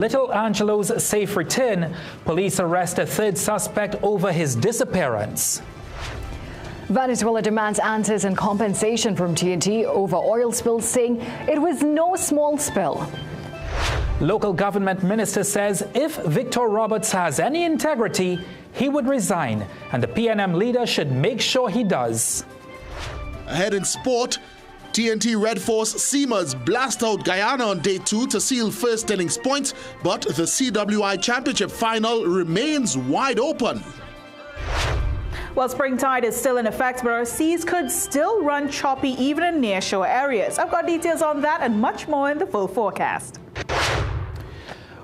Little Angelo's safe return. Police arrest a third suspect over his disappearance. Venezuela demands answers and compensation from TNT over oil spills, saying it was no small spill. Local government minister says if Victor Roberts has any integrity, he would resign, and the PNM leader should make sure he does. Ahead in sport, TNT Red Force Seamers blast out Guyana on day 2 to seal first innings points, but the CWI Championship final remains wide open. Well, spring tide is still in effect, but our seas could still run choppy even in nearshore areas. I've got details on that and much more in the full forecast.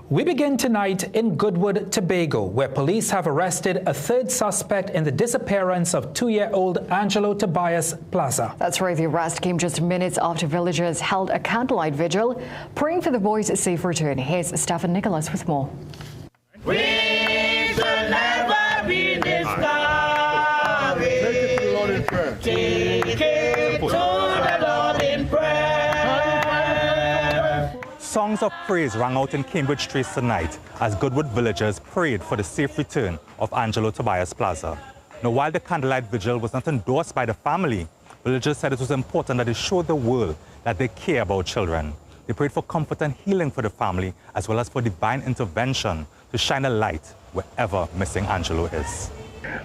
We begin tonight in Goodwood, Tobago, where police have arrested a third suspect in the disappearance of 2-year-old Angelo Tobias Plaza. That's right. The arrest came just minutes after villagers held a candlelight vigil, praying for the boy's safe return. Here's Stephen Nicholas with more. We shall never be discouraged. Take it to the Lord in prayer. Songs of praise rang out in Cambridge streets tonight as Goodwood villagers prayed for the safe return of Angelo Tobias Plaza. Now, while the candlelight vigil was not endorsed by the family, villagers said it was important that they showed the world that they care about children. They prayed for comfort and healing for the family, as well as for divine intervention to shine a light wherever missing Angelo is.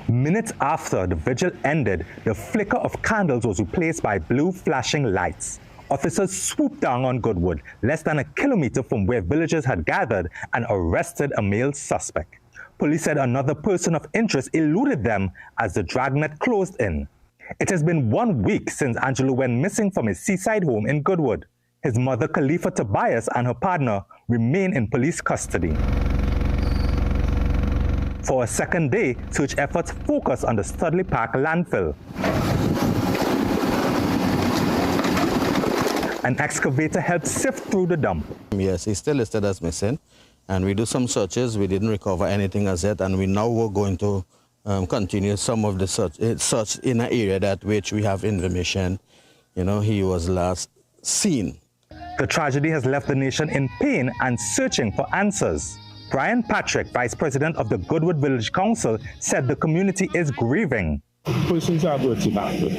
Minutes after the vigil ended, the flicker of candles was replaced by blue flashing lights. Officers swooped down on Goodwood, less than a kilometer from where villagers had gathered, and arrested a male suspect. Police said another person of interest eluded them as the dragnet closed in. It has been 1 week since Angelo went missing from his seaside home in Goodwood. His mother, Khalifa Tobias, and her partner remain in police custody. For a second day, search efforts focus on the Studley Park landfill. An excavator helped sift through the dump. Yes, he's still listed as missing, and we do some searches. We didn't recover anything as yet, and we now were going to continue some of the search in an area that which we have information, he was last seen. The tragedy has left the nation in pain and searching for answers. Brian Patrick, Vice President of the Goodwood Village Council, said the community is grieving. Persons are working after.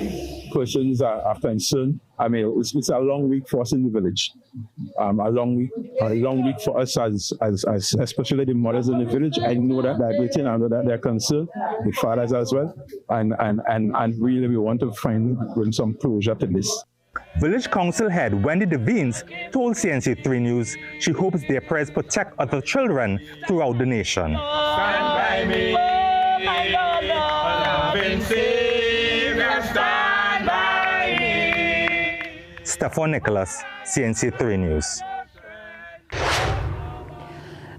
Persons are concerned. I mean, it's a long week for us in the village. A long week for us as especially the mothers in the village. I know that they're waiting. I know that they're concerned. The fathers as well. And really, we want to bring some closure to this. Village Council head Wendy Devines told CNC3 News she hopes their prayers protect other children throughout the nation. Stand by me, loving Savior, stand by me. Stephen Nicholas, CNC3 News.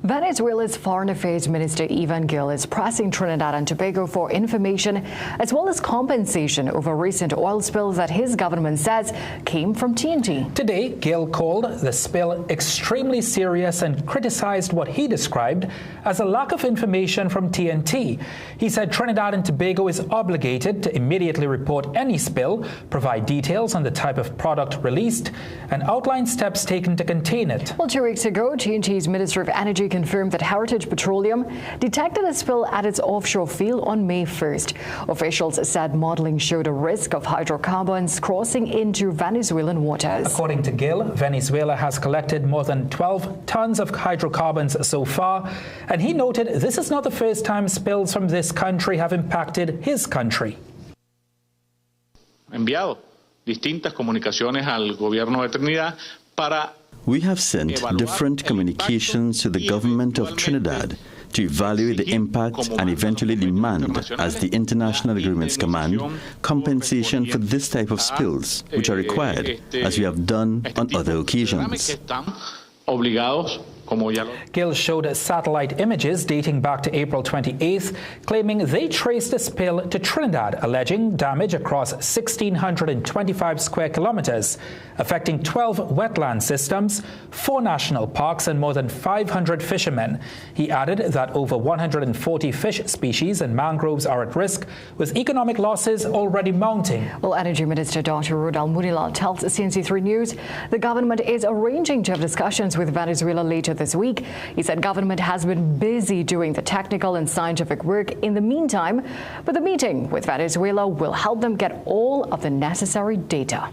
Venezuela's Foreign Affairs Minister Ivan Gil is pressing Trinidad and Tobago for information as well as compensation over recent oil spills that his government says came from TNT. Today, Gil called the spill extremely serious and criticized what he described as a lack of information from TNT. He said Trinidad and Tobago is obligated to immediately report any spill, provide details on the type of product released, and outline steps taken to contain it. Well, 2 weeks ago, TNT's Minister of Energy confirmed that Heritage Petroleum detected a spill at its offshore field on May 1st. Officials said modeling showed a risk of hydrocarbons crossing into Venezuelan waters. According to Gil, Venezuela has collected more than 12 tons of hydrocarbons so far, and he noted this is not the first time spills from this country have impacted his country. Enviado distintas comunicaciones al gobierno de Trinidad para We have sent different communications to the government of Trinidad to evaluate the impact and eventually demand, as the international agreements command, compensation for this type of spills, which are required, as we have done on other occasions. Gil showed satellite images dating back to April 28th, claiming they traced the spill to Trinidad, alleging damage across 1,625 square kilometers, affecting 12 wetland systems, 4 national parks, and more than 500 fishermen. He added that over 140 fish species and mangroves are at risk, with economic losses already mounting. Well, Energy Minister Dr. Rodal Munilal tells CNC3 News the government is arranging to have discussions with Venezuela later this this week. He said government has been busy doing the technical and scientific work in the meantime, but the meeting with Venezuela will help them get all of the necessary data.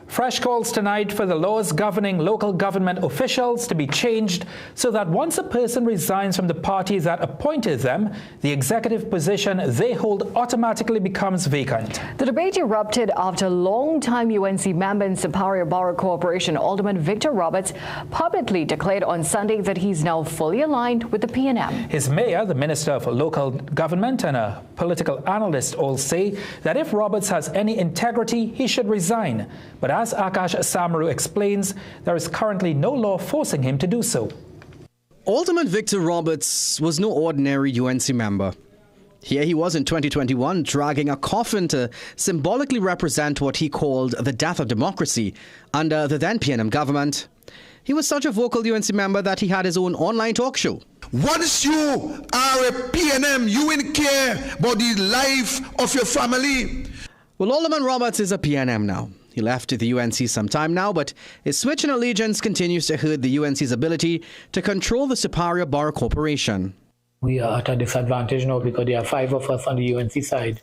Fresh calls tonight for the laws governing local government officials to be changed so that once a person resigns from the party that appointed them, the executive position they hold automatically becomes vacant. The debate erupted after longtime UNC member and Superior Borough Corporation Alderman Victor Roberts publicly declared on Sunday that he's now fully aligned with the PNM. His mayor, the Minister of Local Government, and a political analyst all say that if Roberts has any integrity, he should resign. But as Akash Samaru explains, there is currently no law forcing him to do so. Alderman Victor Roberts was no ordinary UNC member. Here he was in 2021 dragging a coffin to symbolically represent what he called the death of democracy under the then PNM government. He was such a vocal UNC member that he had his own online talk show. Once you are a PNM, you will care about the life of your family. Well, Alderman Roberts is a PNM now. He left the UNC some time now, but his switch in allegiance continues to hurt the UNC's ability to control the Superior Borough Corporation. We are at a disadvantage now because there are 5 of us on the UNC side.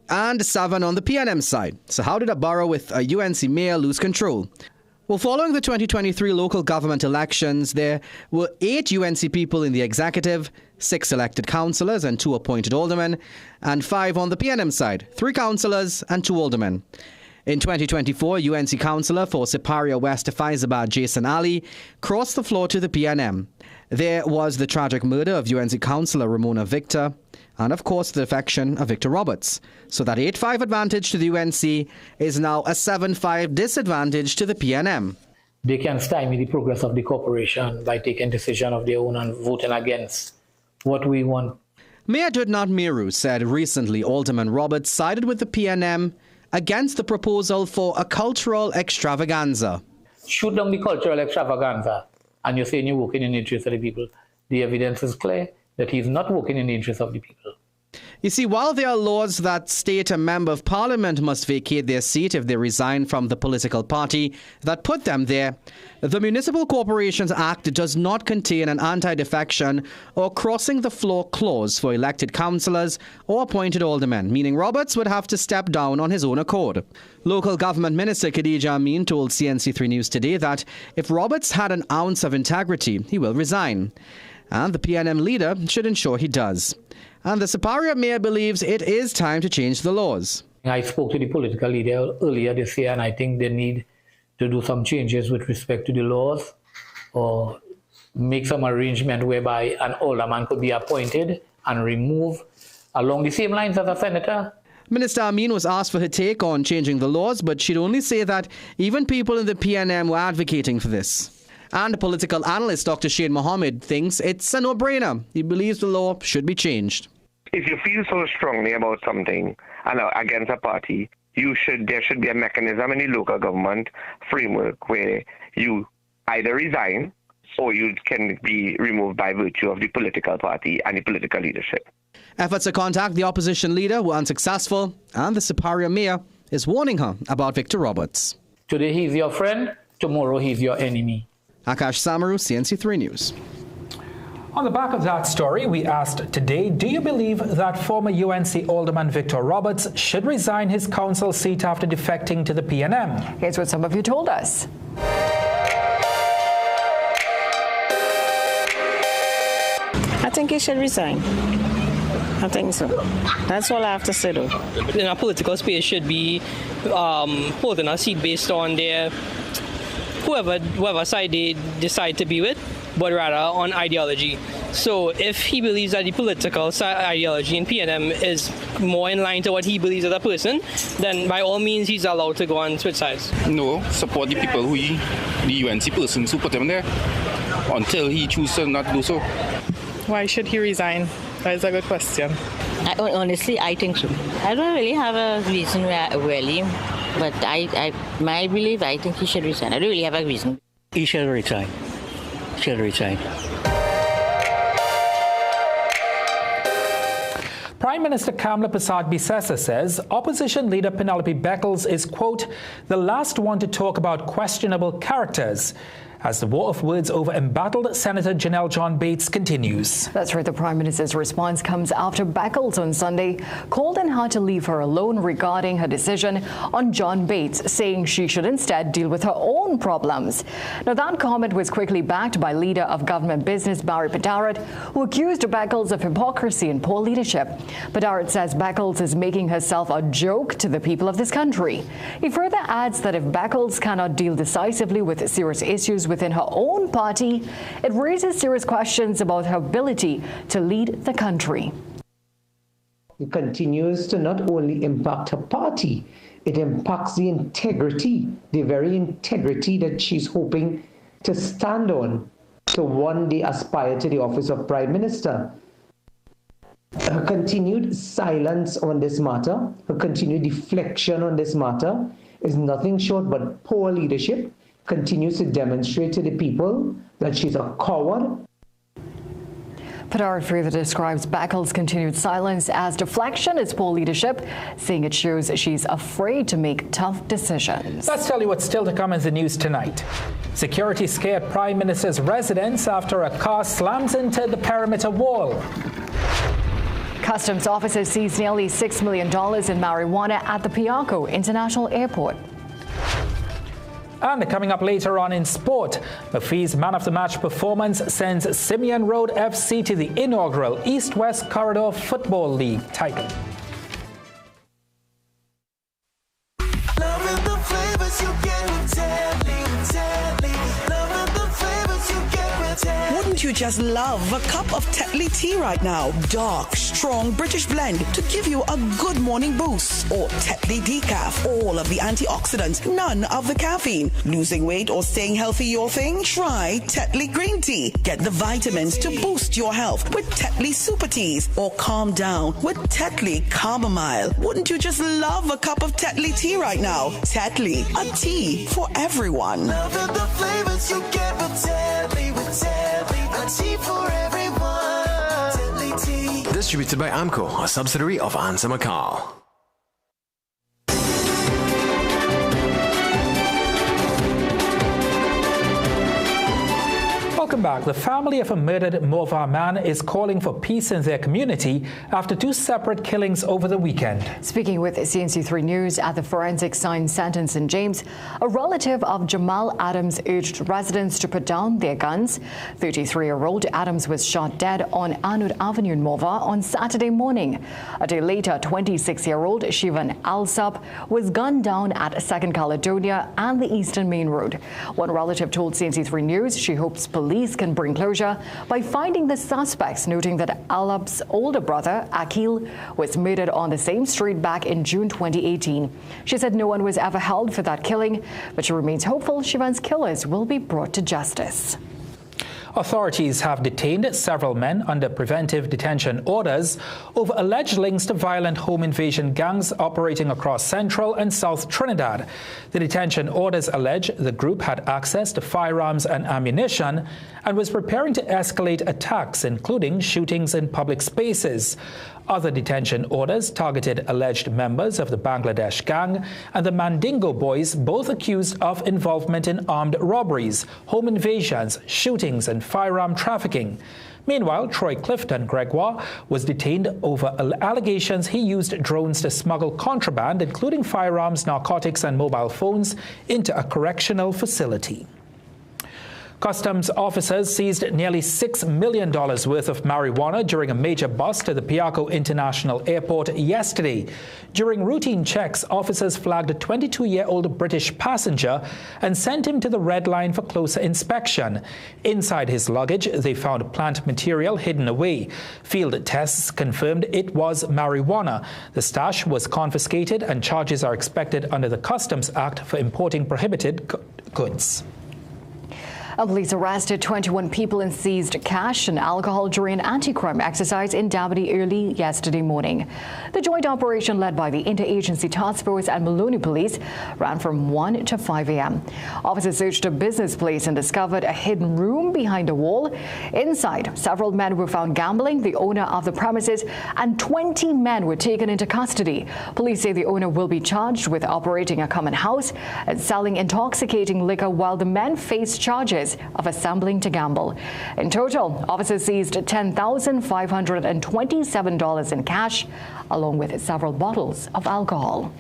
And 7 on the PNM side. So how did a borough with a UNC mayor lose control? Well, following the 2023 local government elections, there were 8 UNC people in the executive, 6 elected councillors and 2 appointed aldermen, and 5 on the PNM side, 3 councillors and 2 aldermen. In 2024, UNC councillor for Superior West Faizabad Jason Ali crossed the floor to the PNM. There was the tragic murder of UNC councillor Ramona Victor, and of course the defection of Victor Roberts. So that 8-5 advantage to the UNC is now a 7-5 disadvantage to the PNM. They can stymie the progress of the corporation by taking decision of their own and voting against what we want. Mayor Dudnat Meru said recently Alderman Roberts sided with the PNM against the proposal for a cultural extravaganza. Shoot down the cultural extravaganza, and you're saying you're working in the interest of the people. The evidence is clear that he's not working in the interest of the people. You see, while there are laws that state a member of parliament must vacate their seat if they resign from the political party that put them there, the Municipal Corporations Act does not contain an anti-defection or crossing the floor clause for elected councillors or appointed aldermen, meaning Roberts would have to step down on his own accord. Local Government Minister Khadija Amin told CNC3 News today that if Roberts had an ounce of integrity, he will resign. And the PNM leader should ensure he does. And the Superior Mayor believes it is time to change the laws. I spoke to the political leader earlier this year, and I think they need to do some changes with respect to the laws or make some arrangement whereby an alderman could be appointed and removed along the same lines as a senator. Minister Amin was asked for her take on changing the laws, but she'd only say that even people in the PNM were advocating for this. And political analyst Dr. Shane Mohammed thinks it's a no-brainer. He believes the law should be changed. If you feel so strongly about something and against a party, there should be a mechanism in the local government framework where you either resign or you can be removed by virtue of the political party and the political leadership. Efforts to contact the opposition leader were unsuccessful, and the Superior Mayor is warning her about Victor Roberts. Today he's your friend, tomorrow he's your enemy. Akash Samaru, CNC3 News. On the back of that story, we asked today, do you believe that former UNC Alderman Victor Roberts should resign his council seat after defecting to the PNM? Here's what some of you told us. I think he should resign. I think so. That's all I have to say, though. In a political space should be holding a seat based on their whoever side they decide to be with, but rather on ideology. So if he believes that the political ideology in PNM is more in line to what he believes as a person, then by all means he's allowed to go and switch sides. No, support the people the UNC persons who put him there until he chooses not to do so. Why should he resign? That is a good question. Honestly, I think so. I don't really have a reason really, but my belief, I think he should resign. I don't really have a reason. He should resign. Prime Minister Kamla Persad-Bissessar says opposition leader Penelope Beckles is, quote, the last one to talk about questionable characters. as the war of words over embattled Senator Janelle John Bates continues. That's right. The Prime Minister's response comes after Beckles on Sunday called on her to leave her alone regarding her decision on John Bates, saying she should instead deal with her own problems. Now, that comment was quickly backed by leader of government business Barry Padarat, who accused Beckles of hypocrisy and poor leadership. Padarat says Beckles is making herself a joke to the people of this country. He further adds that if Beckles cannot deal decisively with serious issues within her own party, it raises serious questions about her ability to lead the country. It continues to not only impact her party, it impacts the integrity, the very integrity that she's hoping to stand on to one day aspire to the office of Prime Minister. Her continued silence on this matter, her continued deflection on this matter is nothing short but poor leadership, continues to demonstrate to the people that she's a coward. Padarat further describes Beckles' continued silence as deflection as poor leadership, saying it shows she's afraid to make tough decisions. Let's tell you what's still to come in the news tonight. Security scared Prime Minister's residence after a car slams into the perimeter wall. Customs officers seized nearly $6 million in marijuana at the Piarco International Airport. And coming up later on in sport, McPhee's Man of the Match performance sends Simeon Road FC to the inaugural East-West Corridor Football League title. Wouldn't you just love a cup of Tetley tea right now? Dark, strong British blend to give you a good morning boost. Or Tetley decaf, all of the antioxidants, none of the caffeine. Losing weight or staying healthy your thing? Try Tetley green tea. Get the vitamins to boost your health with Tetley super teas. Or calm down with Tetley chamomile. Wouldn't you just love a cup of Tetley tea right now? Tetley, a tea for everyone. Love the flavors you get with Tetley, a tea for everyone. Tetley tea. Distributed by AMCO, a subsidiary of Ansa McCall. Welcome back. The family of a murdered Morvar man is calling for peace in their community after two separate killings over the weekend. Speaking with CNC3 News at the Forensic Science Center in St. James, a relative of Jamal Adams urged residents to put down their guns. 33-year-old Adams was shot dead on Anud Avenue in Morvar on Saturday morning. A day later, 26-year-old Shivan Alsop was gunned down at 2nd Caledonia and the Eastern Main Road. One relative told CNC3 News she hopes police can bring closure by finding the suspects, noting that Alap's older brother, Akil, was murdered on the same street back in June 2018. She said no one was ever held for that killing, but she remains hopeful Shivan's killers will be brought to justice. Authorities have detained several men under preventive detention orders over alleged links to violent home invasion gangs operating across central and south Trinidad. The detention orders allege the group had access to firearms and ammunition and was preparing to escalate attacks, including shootings in public spaces. Other detention orders targeted alleged members of the Bangladesh gang and the Mandingo boys, both accused of involvement in armed robberies, home invasions, shootings, and firearm trafficking. Meanwhile, Troy Clifton Gregoire was detained over allegations he used drones to smuggle contraband, including firearms, narcotics, and mobile phones, into a correctional facility. Customs officers seized nearly $6 million worth of marijuana during a major bust to the Piarco International Airport yesterday. During routine checks, officers flagged a 22-year-old British passenger and sent him to the red line for closer inspection. Inside his luggage, they found plant material hidden away. Field tests confirmed it was marijuana. The stash was confiscated and charges are expected under the Customs Act for importing prohibited goods. Police arrested 21 people and seized cash and alcohol during an anti-crime exercise in Dabity early yesterday morning. The joint operation, led by the Interagency Task Force and Maloney Police, ran from 1 to 5 a.m. Officers searched a business place and discovered a hidden room behind a wall. Inside, several men were found gambling, the owner of the premises, and 20 men were taken into custody. Police say the owner will be charged with operating a common house and selling intoxicating liquor, while the men face charges charges of assembling to gamble. In total, officers seized $10,527 in cash, along with several bottles of alcohol.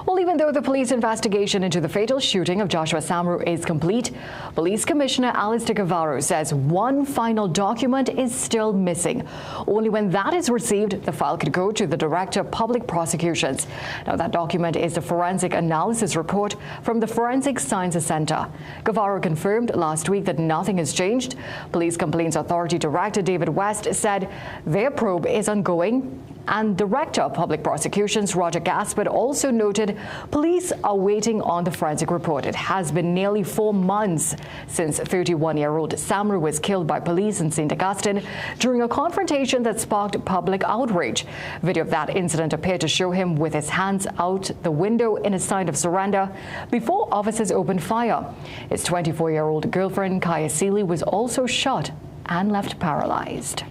Well, even though the police investigation into the fatal shooting of Joshua Samru is complete, Police Commissioner Alistair Guevara says one final document is still missing. Only when that is received, the file could go to the Director of Public Prosecutions. Now, that document is the forensic analysis report from the Forensic Sciences Centre. Guevara confirmed last week that nothing has changed. Police Complaints Authority Director David West said their probe is ongoing. And Director of Public Prosecutions Roger Gaspard also noted police are waiting on the forensic report. It has been nearly 4 months since 31-year-old Samru was killed by police in St. Augustine during a confrontation that sparked public outrage. Video of that incident appeared to show him with his hands out the window in a sign of surrender before officers opened fire. His 24-year-old girlfriend, Kaya Seeley, was also shot and left paralyzed.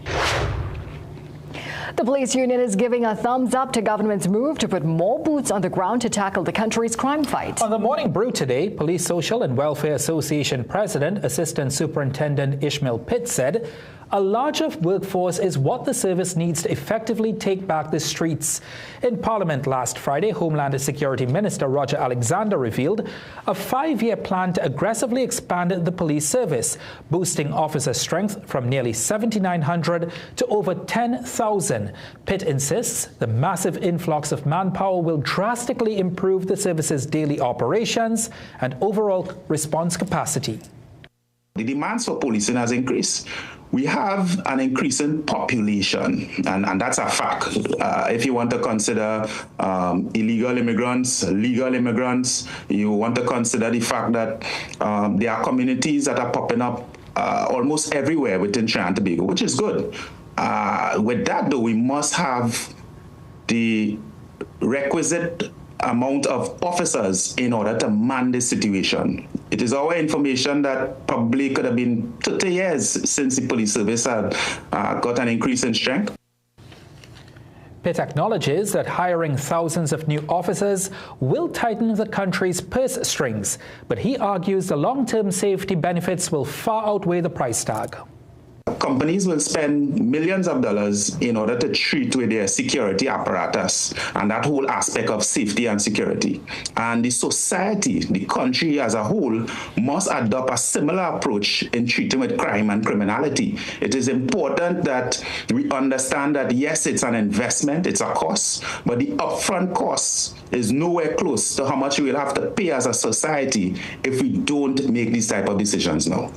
The police union is giving a thumbs up to government's move to put more boots on the ground to tackle the country's crime fight. On the Morning Brew today, Police Social and Welfare Association President, Assistant Superintendent Ishmael Pitt said a larger workforce is what the service needs to effectively take back the streets. In Parliament last Friday, Homeland Security Minister Roger Alexander revealed a 5-year plan to aggressively expand the police service, boosting officer strength from nearly 7,900 to over 10,000. Pitt insists the massive influx of manpower will drastically improve the service's daily operations and overall response capacity. The demands for policing has increased. We have an increasing population, and that's a fact. If you want to consider illegal immigrants, legal immigrants, you want to consider the fact that there are communities that are popping up almost everywhere within Trinidad and Tobago, which is good. With that, though, we must have the requisite amount of officers in order to man this situation. It is our information that probably could have been 30 years since the police service had got an increase in strength. Pitt acknowledges that hiring thousands of new officers will tighten the country's purse strings, but he argues the long-term safety benefits will far outweigh the price tag. Companies will spend millions of dollars in order to treat with their security apparatus and that whole aspect of safety and security. And the society, the country as a whole, must adopt a similar approach in treating with crime and criminality. It is important that we understand that, yes, it's an investment, it's a cost, but the upfront cost is nowhere close to how much we will have to pay as a society if we don't make these type of decisions now.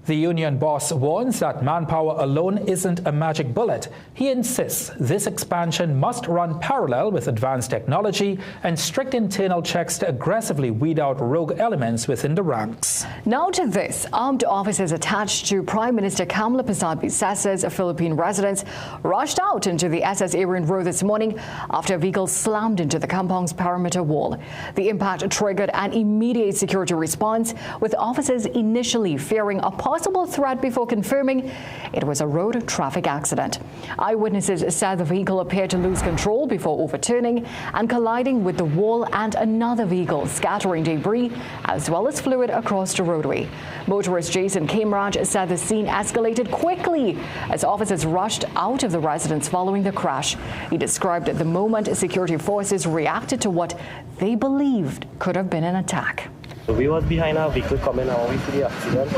The union boss warns that manpower alone isn't a magic bullet. He insists this expansion must run parallel with advanced technology and strict internal checks to aggressively weed out rogue elements within the ranks. Now to this. Armed officers attached to Prime Minister Kamala Persad-Bissessa's Philippine residence rushed out into the SS Arian Road this morning after a vehicle slammed into the compound's perimeter wall. The impact triggered an immediate security response, with officers initially fearing a possible threat before confirming it was a road traffic accident. Eyewitnesses said the vehicle appeared to lose control before overturning and colliding with the wall and another vehicle, scattering debris as well as fluid across the roadway. Motorist Jason Kamraj said the scene escalated quickly as officers rushed out of the residence following the crash. He described the moment security forces reacted to what they believed could have been an attack. We was behind our vehicle coming out, we see the accident.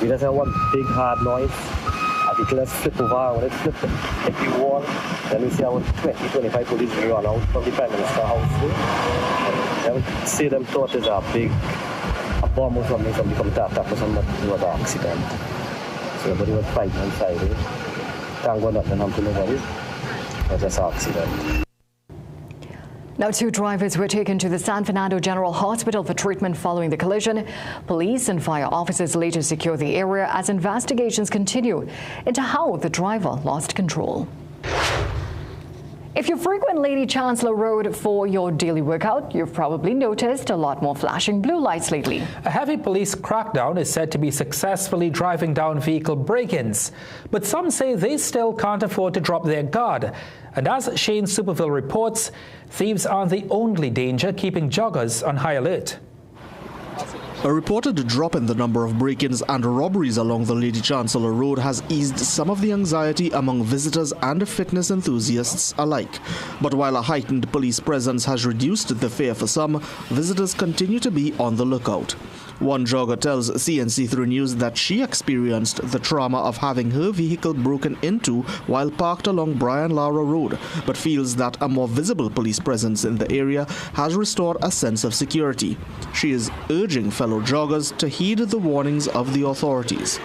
We just had one big hard noise. A vehicle just flipped over. When it flipped, hit the wall, then we see about 20-25 police run out from the Prime Minister's house. Then we see them thought it's a big bomb or something, somebody come to attack or something, but it was an accident. So everybody was fighting inside. Thank God nothing happened to nobody. It was just an accident. Now, 2 drivers were taken to the San Fernando General Hospital for treatment following the collision. Police and fire officers later secured the area as investigations continue into how the driver lost control. If you frequent Lady Chancellor Road for your daily workout, you've probably noticed a lot more flashing blue lights lately. A heavy police crackdown is said to be successfully driving down vehicle break-ins, but some say they still can't afford to drop their guard. And as Shane Superville reports, thieves aren't the only danger keeping joggers on high alert. A reported drop in the number of break-ins and robberies along the Lady Chancellor Road has eased some of the anxiety among visitors and fitness enthusiasts alike. But while a heightened police presence has reduced the fear for some, visitors continue to be on the lookout. One jogger tells CNC3 News that she experienced the trauma of having her vehicle broken into while parked along Brian Lara Road, but feels that a more visible police presence in the area has restored a sense of security. She is urging fellow joggers to heed the warnings of the authorities.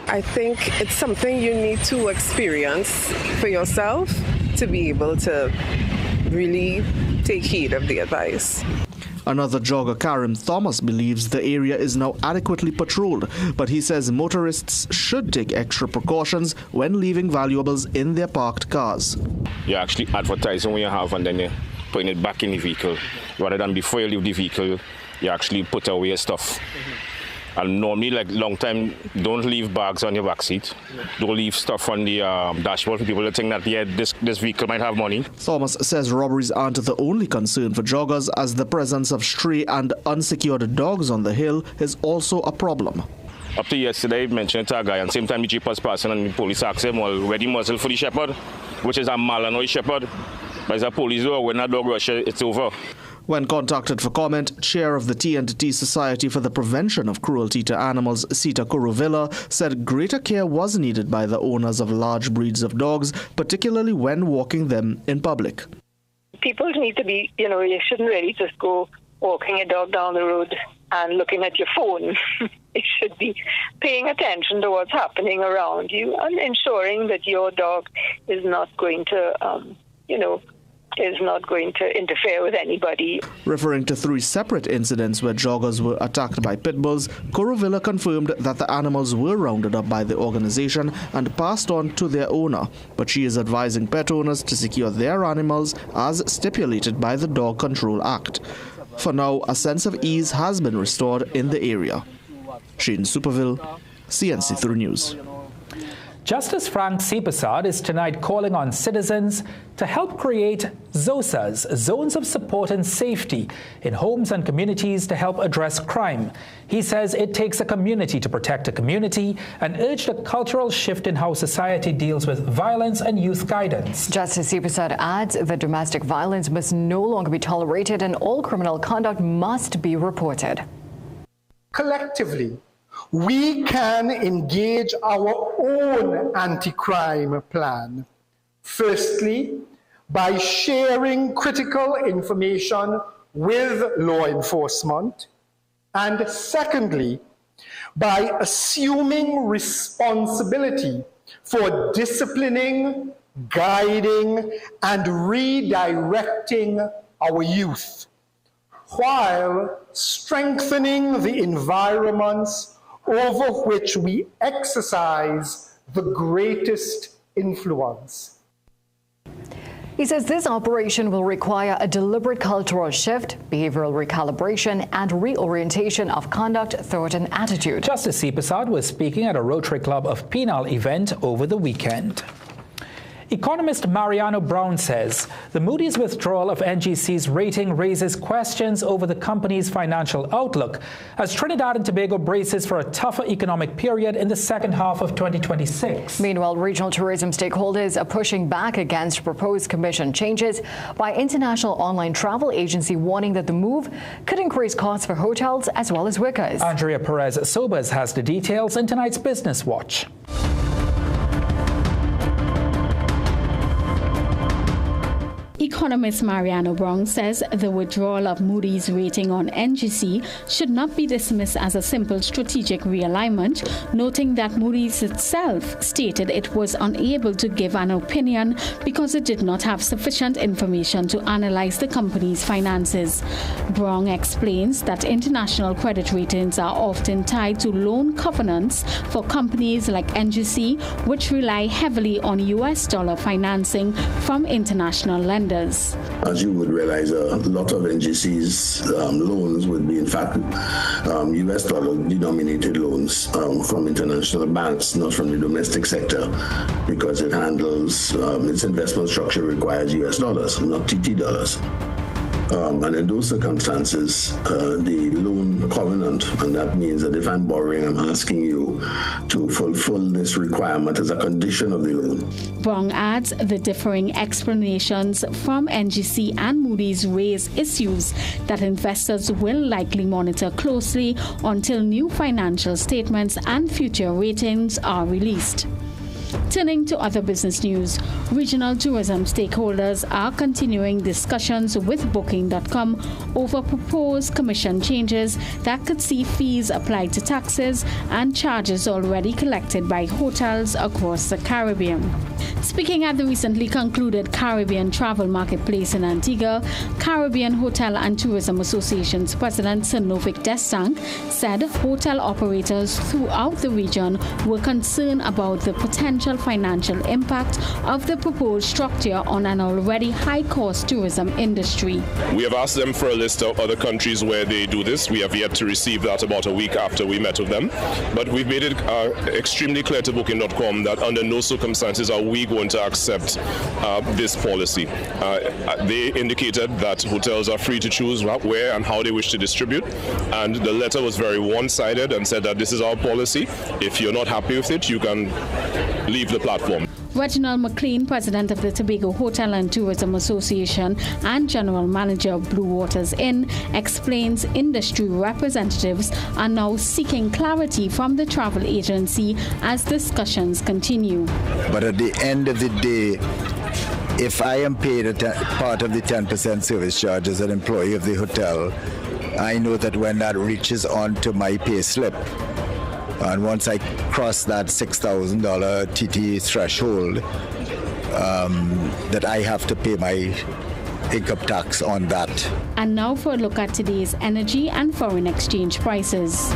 I think it's something you need to experience for yourself to be able to really take heed of the advice. Another jogger, Karim Thomas, believes the area is now adequately patrolled, but he says motorists should take extra precautions when leaving valuables in their parked cars. You're actually advertising what you have and then you're putting it back in the vehicle. Rather than before you leave the vehicle, you actually put away your stuff. And normally, like long time, don't leave bags on your back seat. Don't leave stuff on the dashboard for people to think that, yeah, this vehicle might have money. Thomas says robberies aren't the only concern for joggers, as the presence of stray and unsecured dogs on the hill is also a problem. Up to yesterday, I mentioned to a guy, and same time the jeep was passing and the police asked him, well, where the muzzle for the shepherd, which is a Malinois shepherd. But as a police door, when that dog rushes, it's over. When contacted for comment, chair of the T&T Society for the Prevention of Cruelty to Animals, Sita Kuruvilla, said greater care was needed by the owners of large breeds of dogs, particularly when walking them in public. People need to be, you shouldn't really just go walking your dog down the road and looking at your phone. It should be paying attention to what's happening around you and ensuring that your dog is not going to, is not going to interfere with anybody. Referring to 3 separate incidents where joggers were attacked by pit bulls, Kuruvilla confirmed that the animals were rounded up by the organization and passed on to their owner, but she is advising pet owners to secure their animals as stipulated by the Dog Control Act. For now, a sense of ease has been restored in the area. Shane Superville, CNC3 News. Justice Frank Sipasad is tonight calling on citizens to help create ZOSAs, Zones of Support and Safety, in homes and communities to help address crime. He says it takes a community to protect a community and urged a cultural shift in how society deals with violence and youth guidance. Justice Sipasad adds that domestic violence must no longer be tolerated and all criminal conduct must be reported. Collectively, we can engage our own anti-crime plan. Firstly, by sharing critical information with law enforcement. And secondly, by assuming responsibility for disciplining, guiding, and redirecting our youth, while strengthening the environments over which we exercise the greatest influence. He says this operation will require a deliberate cultural shift, behavioral recalibration, and reorientation of conduct, thought, and attitude. Justice Sipasad was speaking at a Rotary Club of Penal event over the weekend. Economist Mariano Brown says the Moody's withdrawal of NGC's rating raises questions over the company's financial outlook as Trinidad and Tobago braces for a tougher economic period in the second half of 2026. Meanwhile, regional tourism stakeholders are pushing back against proposed commission changes by international online travel agency, warning that the move could increase costs for hotels as well as workers. Andrea Perez-Sobers has the details in tonight's Business Watch. Economist Mariano Brown says the withdrawal of Moody's rating on NGC should not be dismissed as a simple strategic realignment, noting that Moody's itself stated it was unable to give an opinion because it did not have sufficient information to analyze the company's finances. Brown explains that international credit ratings are often tied to loan covenants for companies like NGC, which rely heavily on US dollar financing from international lenders. As you would realize, a lot of NGC's loans would be, in fact, US dollar denominated loans from international banks, not from the domestic sector, because it handles its investment structure requires US dollars, not TT dollars. And in those circumstances, the loan covenant, and that means that if I'm borrowing, I'm asking you to fulfill this requirement as a condition of the loan. Brown adds the differing explanations from NGC and Moody's raise issues that investors will likely monitor closely until new financial statements and future ratings are released. Turning to other business news, regional tourism stakeholders are continuing discussions with Booking.com over proposed commission changes that could see fees applied to taxes and charges already collected by hotels across the Caribbean. Speaking at the recently concluded Caribbean Travel Marketplace in Antigua, Caribbean Hotel and Tourism Association's President Sir Novik Destang said hotel operators throughout the region were concerned about the potential financial impact of the proposed structure on an already high-cost tourism industry. We have asked them for a list of other countries where they do this. We have yet to receive that about a week after we met with them. But we've made it extremely clear to Booking.com that under no circumstances are we going to accept this policy. They indicated that hotels are free to choose where and how they wish to distribute. And the letter was very one-sided and said that this is our policy. If you're not happy with it, you can leave the platform. Reginald McLean, president of the Tobago Hotel and Tourism Association and general manager of Blue Waters Inn, explains industry representatives are now seeking clarity from the travel agency as discussions continue. But at the end of the day, if I am paid part of the 10% service charge as an employee of the hotel, I know that when that reaches onto my pay slip, and once I cross that $6,000 TT threshold, that I have to pay my income tax on that. And now for a look at today's energy and foreign exchange prices.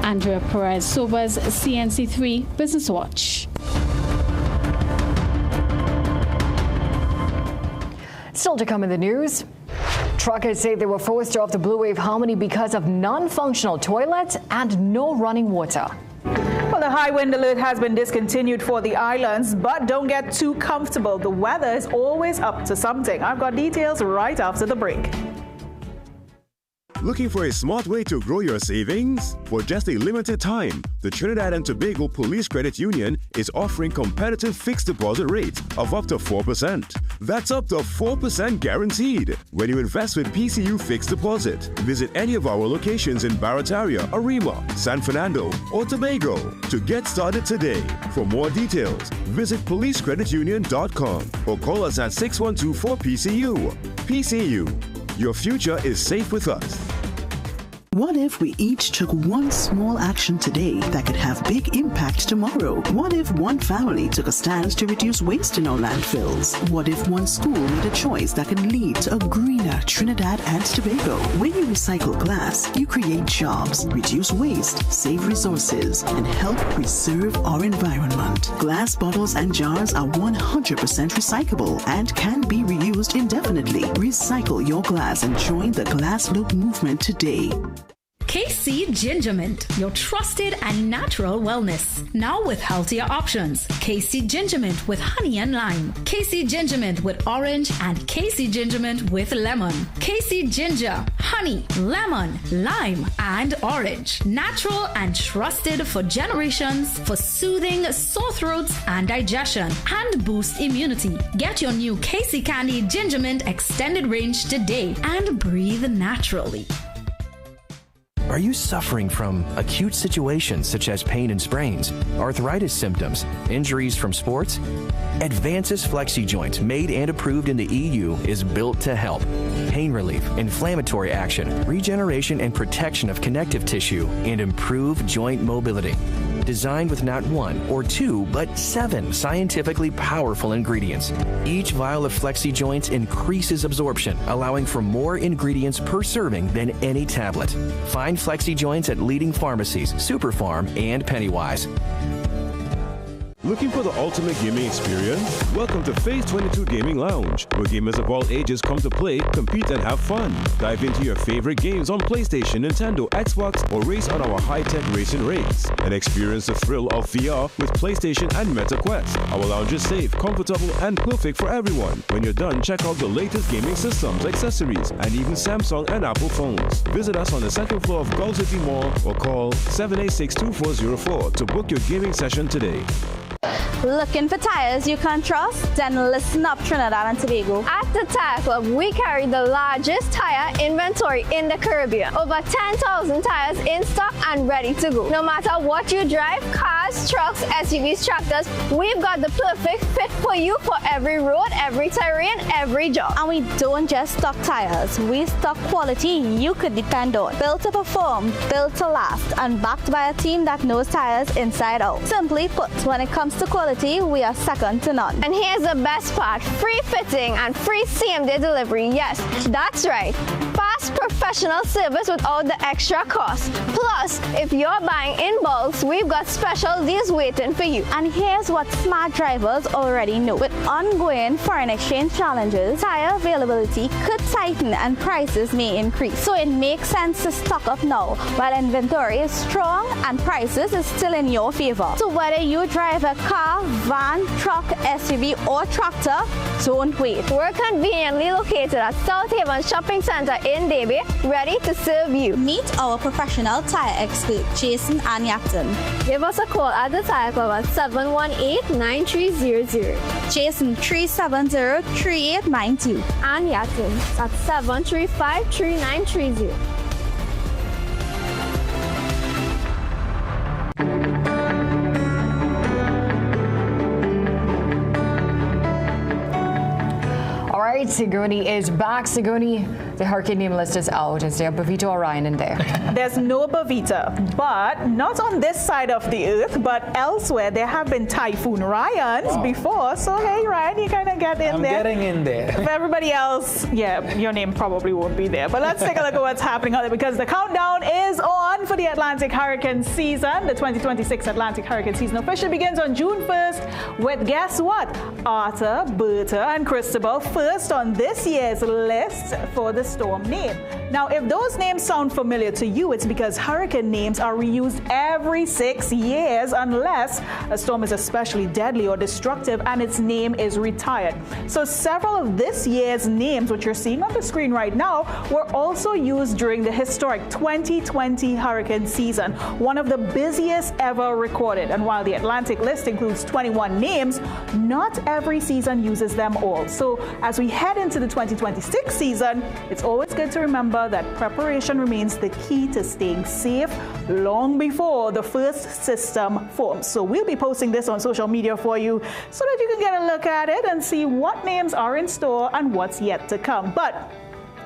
Andrea Perez Sobers, CNC3 Business Watch. Still to come in the news. Truckers say they were forced off the Blue Wave Harmony because of non-functional toilets and no running water. Well, the high wind alert has been discontinued for the islands, but don't get too comfortable. The weather is always up to something. I've got details right after the break. Looking for a smart way to grow your savings? For just a limited time, the Trinidad and Tobago Police Credit Union is offering competitive fixed deposit rates of up to 4%. That's up to 4% guaranteed when you invest with PCU Fixed Deposit. Visit any of our locations in Barataria, Arima, San Fernando, or Tobago to get started today. For more details, visit policecreditunion.com or call us at 6124-PCU. PCU, your future is safe with us. What if we each took one small action today that could have big impact tomorrow? What if one family took a stand to reduce waste in our landfills? What if one school made a choice that can lead to a greener Trinidad and Tobago? When you recycle glass, you create jobs, reduce waste, save resources, and help preserve our environment. Glass bottles and jars are 100% recyclable and can be reused indefinitely. Recycle your glass and join the Glass Loop movement today. KC Gingermint, your trusted and natural wellness. Now with healthier options. KC Gingermint with honey and lime. KC Gingermint with orange and KC Gingermint with lemon. KC Ginger, honey, lemon, lime, and orange. Natural and trusted for generations for soothing sore throats and digestion and boost immunity. Get your new KC Candy Gingermint extended range today and breathe naturally. Are you suffering from acute situations such as pain and sprains, arthritis symptoms, injuries from sports? Advances Flexi Joints, made and approved in the EU, is built to help. Pain relief, inflammatory action, regeneration and protection of connective tissue, and improve joint mobility. Designed with not one or two, but 7 scientifically powerful ingredients. Each vial of Flexi Joints increases absorption, allowing for more ingredients per serving than any tablet. Find Flexi Joints at leading pharmacies, Superfarm, and Pennywise. Looking for the ultimate gaming experience? Welcome to Phase 22 Gaming Lounge, where gamers of all ages come to play, compete, and have fun. Dive into your favorite games on PlayStation, Nintendo, Xbox, or race on our high-tech racing rigs. And experience the thrill of VR with PlayStation and Meta Quest. Our lounge is safe, comfortable, and perfect for everyone. When you're done, check out the latest gaming systems, accessories, and even Samsung and Apple phones. Visit us on the second floor of Gulf City Mall or call 786-2404 to book your gaming session today. Looking for tires you can trust? Then listen up, Trinidad and Tobago. At the Tire Club, we carry the largest tire inventory in the Caribbean. Over 10,000 tires in stock and ready to go. No matter what you drive, cars, trucks, SUVs, tractors, we've got the perfect fit for you for every road, every terrain, every job. And we don't just stock tires. We stock quality you could depend on. Built to perform, built to last, and backed by a team that knows tires inside out. Simply put, when it comes to quality, we are second to none. And here's the best part, free fitting and free same-day delivery. Yes, that's right. Fast professional service without the extra cost. Plus, if you're buying in bulks, we've got special deals waiting for you. And here's what smart drivers already know. With ongoing foreign exchange challenges, tire availability could tighten and prices may increase. So it makes sense to stock up now while inventory is strong and prices is still in your favor. So whether you drive a car, van, truck, SUV, or tractor, don't wait. We're conveniently located at South Haven Shopping Center in Davie, ready to serve you. Meet our professional tire expert, Jason and Yapton. Give us a call at the Tire Club at 718-9300. Jason 370-3892. And Yapton at 735-3930. All right, Sigourney is back. Sigourney, the hurricane name list is out. Is there Bavita or Ryan in there? There's no Bavita, but not on this side of the earth, but elsewhere. There have been Typhoon Ryans before. So, hey, Ryan, you kind of get in there. I'm getting in there. For everybody else, yeah, your name probably won't be there. But let's take a look at what's happening out there, because the countdown is on for the Atlantic hurricane season. The 2026 Atlantic hurricane season officially begins on June 1st with, guess what? Arthur, Bertha, and Cristobal first on this year's list for the storm name. Now, if those names sound familiar to you, it's because hurricane names are reused every 6 years unless a storm is especially deadly or destructive and its name is retired. So several of this year's names, which you're seeing on the screen right now, were also used during the historic 2020 hurricane season, one of the busiest ever recorded. And while the Atlantic list includes 21 names, not every season uses them all. So as we head into the 2026 season, it's always good to remember that preparation remains the key to staying safe long before the first system forms. So we'll be posting this on social media for you so that you can get a look at it and see what names are in store and what's yet to come. But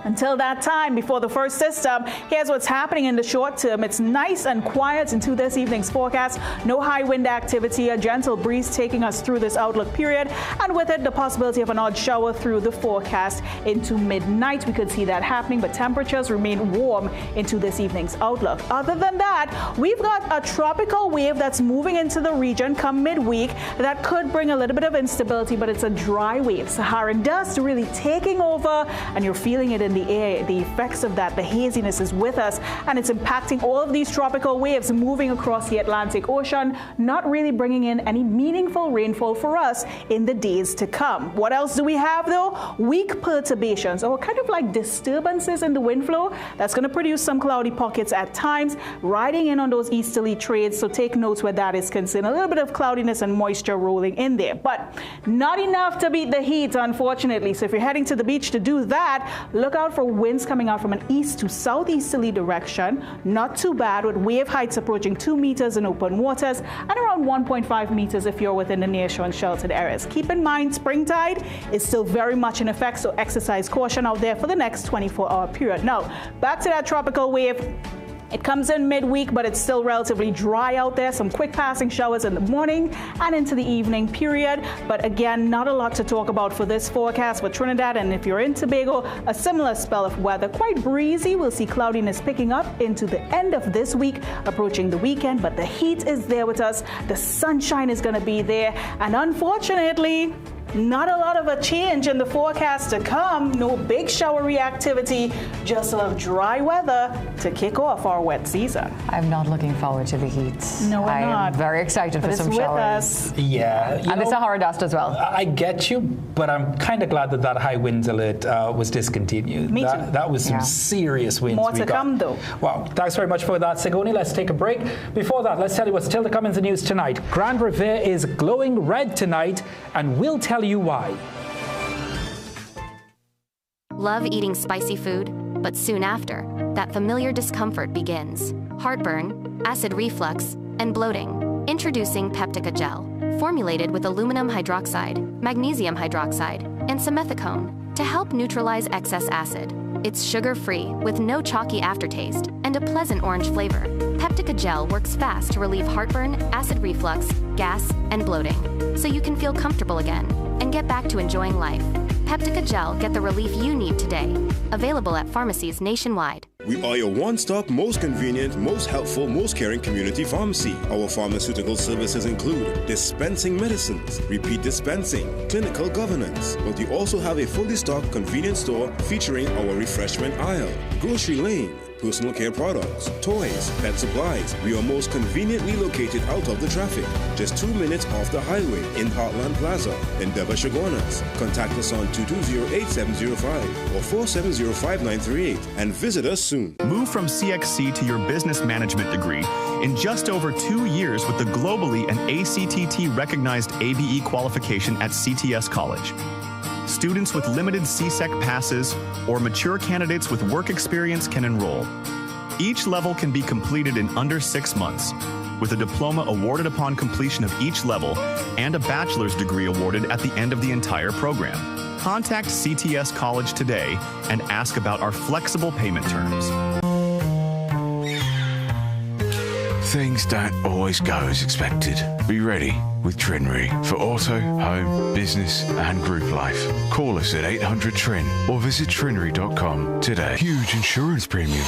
until that time, before the first system, here's what's happening in the short term. It's nice and quiet into this evening's forecast. No high wind activity, a gentle breeze taking us through this outlook period, and with it, the possibility of an odd shower through the forecast into midnight. We could see that happening, but temperatures remain warm into this evening's outlook. Other than that, we've got a tropical wave that's moving into the region come midweek that could bring a little bit of instability, but it's a dry wave. Saharan dust really taking over, and you're feeling it in the air. The effects of that, the haziness is with us, and it's impacting all of these tropical waves moving across the Atlantic Ocean, not really bringing in any meaningful rainfall for us in the days to come. What else do we have though? Weak perturbations, or kind of like disturbances in the wind flow that's going to produce some cloudy pockets at times, riding in on those easterly trades. So take notes where that is concerned. A little bit of cloudiness and moisture rolling in there, but not enough to beat the heat, unfortunately. So if you're heading to the beach to do that, look out for winds coming out from an east to southeasterly direction. Not too bad, with wave heights approaching 2 meters in open waters and around 1.5 meters if you're within the nearshore and sheltered areas. Keep in mind, spring tide is still very much in effect, so exercise caution out there for the next 24-hour period. Now, back to that tropical wave. It comes in midweek, but it's still relatively dry out there. Some quick passing showers in the morning and into the evening period. But again, not a lot to talk about for this forecast for Trinidad. And if you're in Tobago, a similar spell of weather. Quite breezy. We'll see cloudiness picking up into the end of this week, approaching the weekend. But the heat is there with us. The sunshine is going to be there. And unfortunately, not a lot of a change in the forecast to come. No big showery activity, just a little dry weather to kick off our wet season. I'm not looking forward to the heat. No, we're not. I'm very excited for some showers. Yeah. And the Sahara dust as well. I get you, but I'm kind of glad that high winds alert was discontinued. Me too. That was some serious winds. More to come, though. Wow. Thanks very much for that, Sigoni. Let's take a break. Before that, let's tell you what's still to come in the news tonight. Grand Revere is glowing red tonight, and we'll tell you why. Love eating spicy food, but soon after, that familiar discomfort begins. Heartburn, acid reflux, and bloating. Introducing Peptica Gel, formulated with aluminum hydroxide, magnesium hydroxide, and simethicone to help neutralize excess acid. It's sugar-free with no chalky aftertaste and a pleasant orange flavor. Peptica Gel works fast to relieve heartburn, acid reflux, gas, and bloating, so you can feel comfortable again and get back to enjoying life. Peptica Gel, get the relief you need today. Available at pharmacies nationwide. We are your one-stop, most convenient, most helpful, most caring community pharmacy. Our pharmaceutical services include dispensing medicines, repeat dispensing, clinical governance, but we also have a fully stocked convenience store featuring our refreshment aisle, grocery lane, personal care products, toys, pet supplies. We are most conveniently located out of the traffic, just 2 minutes off the highway in Heartland Plaza, Endeavour Chaguanas. Contact us on 220-8705 or 470-5938 and visit us soon. Move from CXC to your business management degree in just over 2 years with the globally and ACTT recognized ABE qualification at CTS College. Students with limited CSEC passes or mature candidates with work experience can enroll. Each level can be completed in under 6 months, with a diploma awarded upon completion of each level and a bachelor's degree awarded at the end of the entire program. Contact CTS College today and ask about our flexible payment terms. Things don't always go as expected. Be ready with Trinry for auto, home, business and group life. Call us at 800-TRIN or visit trinry.com today. Huge insurance premium.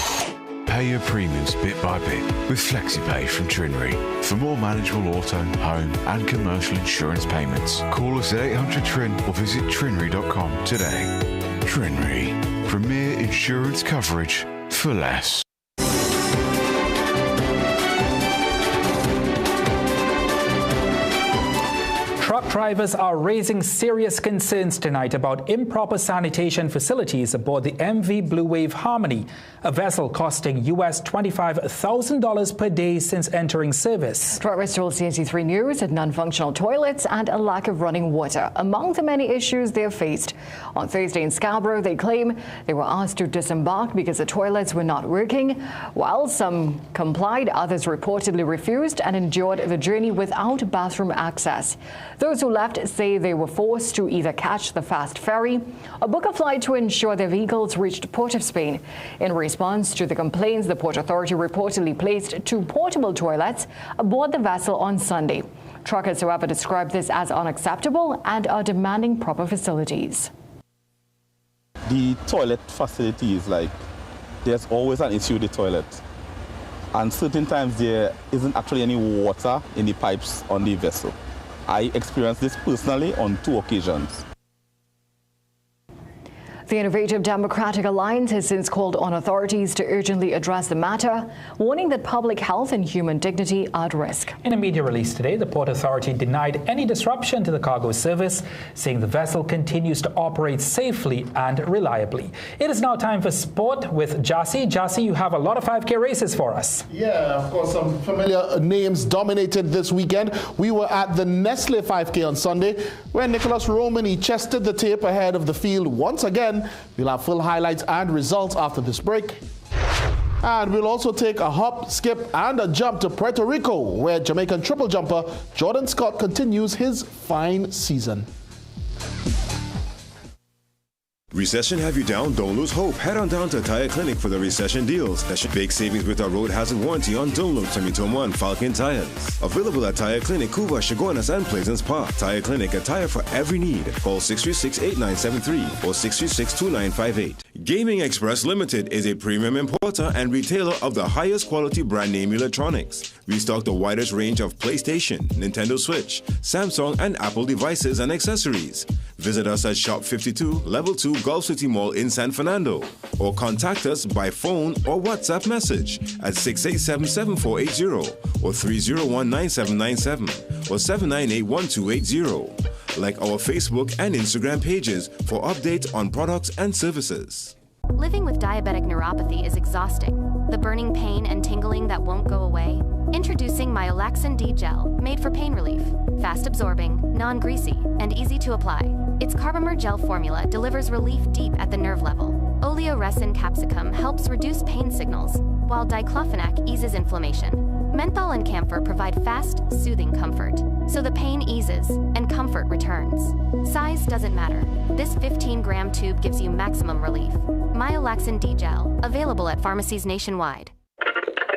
Pay your premiums bit by bit with FlexiPay from Trinry. For more manageable auto, home and commercial insurance payments, call us at 800-TRIN or visit trinry.com today. Trinry. Premier insurance coverage for less. Truck drivers are raising serious concerns tonight about improper sanitation facilities aboard the MV Blue Wave Harmony, a vessel costing US $25,000 per day since entering service. Drivers told CNC3 News that non-functional toilets and a lack of running water among the many issues they have faced. On Thursday in Scarborough, they claim they were asked to disembark because the toilets were not working. While some complied, others reportedly refused and endured the journey without bathroom access. Those who left say they were forced to either catch the fast ferry or book a flight to ensure their vehicles reached Port of Spain. In response to the complaints, the Port Authority reportedly placed 2 portable toilets aboard the vessel on Sunday. Truckers, however, described this as unacceptable and are demanding proper facilities. The toilet facilities, there's always an issue with the toilet. And certain times there isn't actually any water in the pipes on the vessel. I experienced this personally on 2 occasions. The Innovative Democratic Alliance has since called on authorities to urgently address the matter, warning that public health and human dignity are at risk. In a media release today, the Port Authority denied any disruption to the cargo service, saying the vessel continues to operate safely and reliably. It is now time for sport with Jassy. Jassy, you have a lot of 5K races for us. Yeah, of course, some familiar names dominated this weekend. We were at the Nestle 5K on Sunday, where Nicholas Romani chested the tape ahead of the field once again. We'll have full highlights and results after this break. And we'll also take a hop, skip, and a jump to Puerto Rico, where Jamaican triple jumper Jordan Scott continues his fine season. Recession have you down? Don't lose hope. Head on down to Tire Clinic for the recession deals. That should big savings with our road hazard warranty on Dunlop, Sumitomo, and Falcon tires. Available at Tire Clinic, Cuba, Chaguanas, and Pleasance Park. Tire Clinic, a tire for every need. Call 636-8973 or 636-2958. Gaming Express Limited is a premium importer and retailer of the highest quality brand name electronics. We stock the widest range of PlayStation, Nintendo Switch, Samsung, and Apple devices and accessories. Visit us at Shop 52, Level 2, Gulf City Mall in San Fernando, or contact us by phone or WhatsApp message at 687-7480 or 301-9797 or 798-1280. Like our Facebook and Instagram pages for updates on products and services. Living with diabetic neuropathy is exhausting. The burning pain and tingling that won't go away? Introducing Myolaxin D Gel, made for pain relief. Fast absorbing, non-greasy, and easy to apply. Its Carbomer gel formula delivers relief deep at the nerve level. Oleoresin capsicum helps reduce pain signals, while diclofenac eases inflammation. Menthol and camphor provide fast, soothing comfort, so the pain eases and comfort returns. Size doesn't matter. This 15-gram tube gives you maximum relief. Myolaxin D Gel, available at pharmacies nationwide.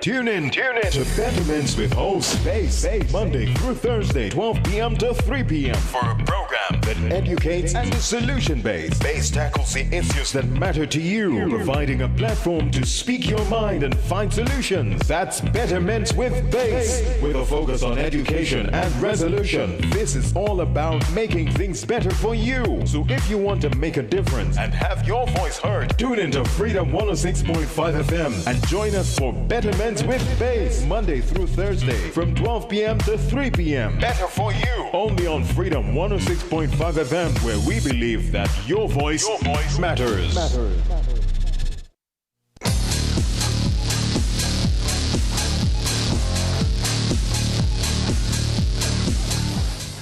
Tune in to Betterments with host Base, Monday through Thursday, 12 p.m. to 3 p.m. for a program that educates and is solution-based. Base tackles the issues that matter to you, providing a platform to speak your mind and find solutions. That's Betterments with Base, with a focus on education and resolution. This is all about making things better for you. So if you want to make a difference and have your voice heard, tune into Freedom 106.5 FM and join us for Betterments with Base, Monday through Thursday from 12 p.m. to 3 p.m. Better for you. Only on Freedom 106.5 FM, where we believe that your voice matters.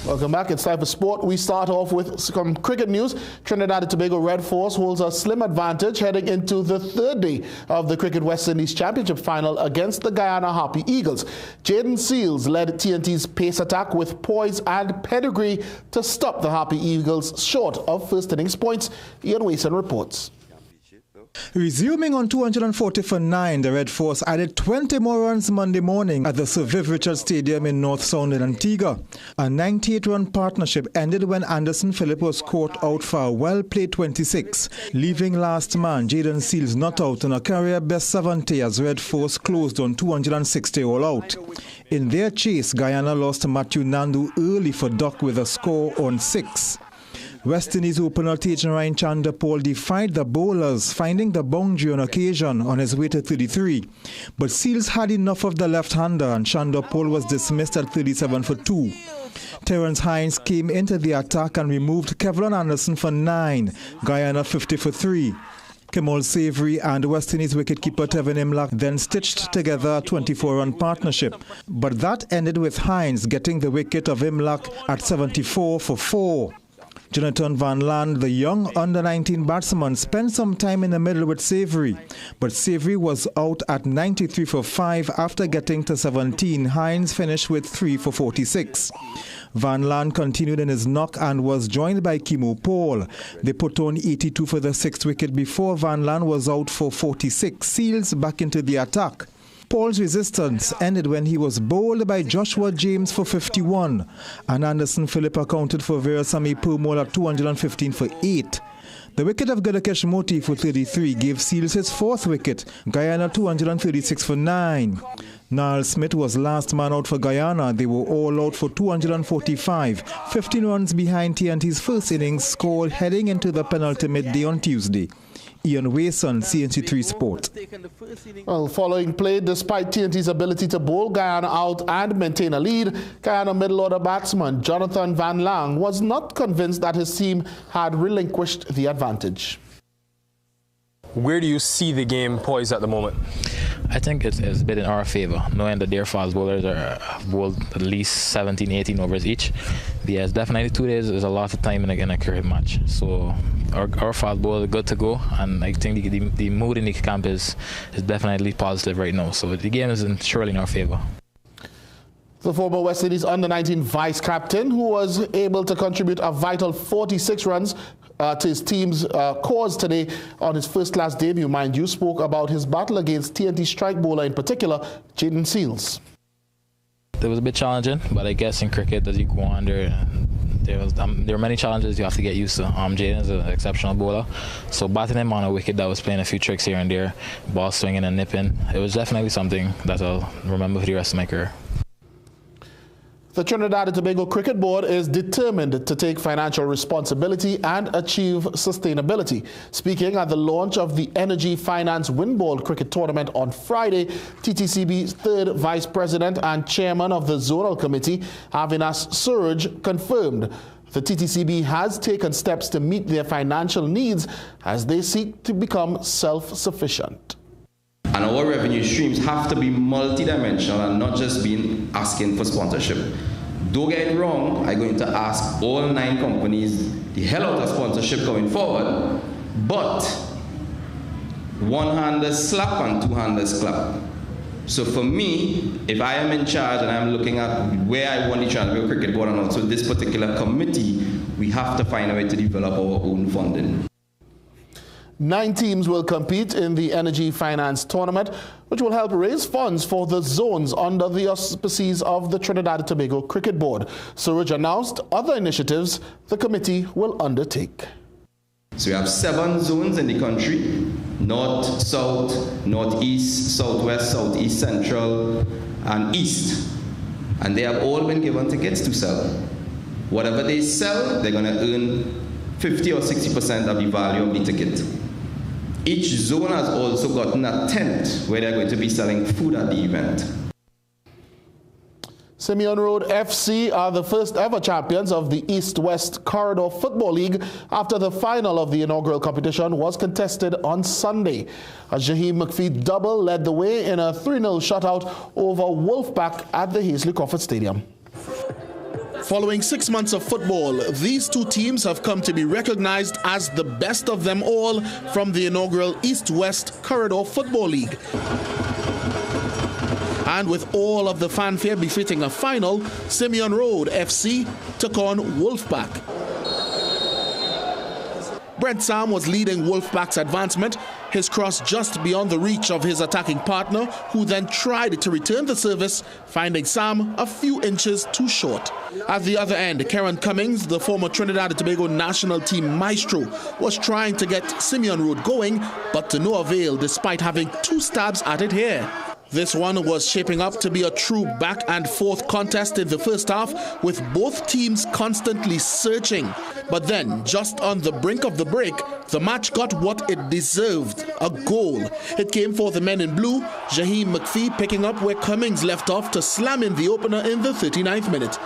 Welcome back. It's time for sport. We start off with some cricket news. Trinidad and Tobago Red Force holds a slim advantage heading into the third day of the Cricket West Indies Championship final against the Guyana Harpy Eagles. Jaden Seals led TNT's pace attack with poise and pedigree to stop the Harpy Eagles short of first innings points. Ian Wason reports. Resuming on 240 for 9, the Red Force added 20 more runs Monday morning at the Sir Viv Richards Stadium in North Sound in Antigua. A 98-run partnership ended when Anderson Phillip was caught out for a well-played 26, leaving last man Jaden Seals not out in a career-best 70 as Red Force closed on 260 all out. In their chase, Guyana lost Matthew Nandu early for duck with a score on 6. West Indies opener Tejan Ryan Chanderpaul defied the bowlers, finding the boundary on occasion on his way to 33. But Seals had enough of the left-hander and Chanderpaul was dismissed at 37 for 2. Terence Hines came into the attack and removed Kevlin Anderson for 9, Guyana 50 for 3. Kemal Savory and West Indies wicketkeeper Tevin Imlach then stitched together a 24-run partnership. But that ended with Hines getting the wicket of Imlach at 74 for 4. Jonathan Van Land, the young under-19 batsman, spent some time in the middle with Savory, but Savory was out at 93 for 5 after getting to 17. Hines finished with 3 for 46. Van Land continued in his knock and was joined by Kimo Paul. They put on 82 for the 6th wicket before Van Land was out for 46. Seals back into the attack. Paul's resistance ended when he was bowled by Joshua James for 51, and Anderson Phillip accounted for Veerasamy Purmol at 215 for 8. The wicket of Gadakesh Moti for 33 gave Seals his 4th wicket, Guyana 236 for 9. Niall Smith was last man out for Guyana. They were all out for 245, 15 runs behind TNT's first innings scored heading into the penultimate day on Tuesday. Ian Wason, CNC3 Sport. Well, following play, despite TNT's ability to bowl Guyana out and maintain a lead, Guyana middle order batsman Jonathan Van Lang was not convinced that his team had relinquished the advantage. Where do you see the game poised at the moment? I think it's a bit in our favor, knowing that their fast bowlers are bowled at least 17, 18 overs each. Yes, definitely 2 days is a lot of time in a cricket match. So our fast bowlers are good to go, and I think the mood in the camp is definitely positive right now. So the game is surely in our favor. The former West Indies under-19 vice-captain, who was able to contribute a vital 46 runs, to his team's cause today on his first-class debut, mind you, spoke about his battle against TNT strike bowler in particular, Jaden Seals. It was a bit challenging, but I guess in cricket, as you go on there were many challenges you have to get used to. Jaden is an exceptional bowler, so batting him on a wicket that was playing a few tricks here and there, ball swinging and nipping, it was definitely something that I'll remember for the rest of my career. The Trinidad and Tobago Cricket Board is determined to take financial responsibility and achieve sustainability. Speaking at the launch of the Energy Finance Windball Cricket Tournament on Friday, TTCB's third Vice President and Chairman of the Zonal Committee, Avinash Suraj, confirmed the TTCB has taken steps to meet their financial needs as they seek to become self-sufficient. And our revenue streams have to be multidimensional and not just being asking for sponsorship. Don't get it wrong, I'm going to ask all 9 companies the hell out of sponsorship going forward, but one-handers slap and two-handers clap. So for me, if I am in charge and I'm looking at where I want the Trinidad Cricket Board and also this particular committee, we have to find a way to develop our own funding. 9 teams will compete in the Energy Finance Tournament, which will help raise funds for the zones under the auspices of the Trinidad and Tobago Cricket Board. Suraj announced other initiatives the committee will undertake. So we have 7 zones in the country: north, south, northeast, southwest, southeast, central, and east. And they have all been given tickets to sell. Whatever they sell, they're going to earn 50 or 60% of the value of the ticket. Each zone has also gotten a tent where they're going to be selling food at the event. Simeon Road FC are the first ever champions of the East-West Corridor Football League after the final of the inaugural competition was contested on Sunday. A Jaheem McPhee double led the way in a 3-0 shutout over Wolfpack at the Hazley Crawford Stadium. Following 6 months of football, these 2 teams have come to be recognized as the best of them all from the inaugural East-West Corridor Football League. And with all of the fanfare befitting a final, Simeon Road FC took on Wolfpack. Brent Sam was leading Wolfpack's advancement, his cross just beyond the reach of his attacking partner, who then tried to return the service, finding Sam a few inches too short. At the other end, Karen Cummings, the former Trinidad and Tobago national team maestro, was trying to get Simeon Road going, but to no avail despite having 2 stabs at it here. This one was shaping up to be a true back and forth contest in the first half, with both teams constantly searching. But then, just on the brink of the break, the match got what it deserved, a goal. It came for the men in blue, Jaheem McPhee picking up where Cummings left off to slam in the opener in the 39th minute.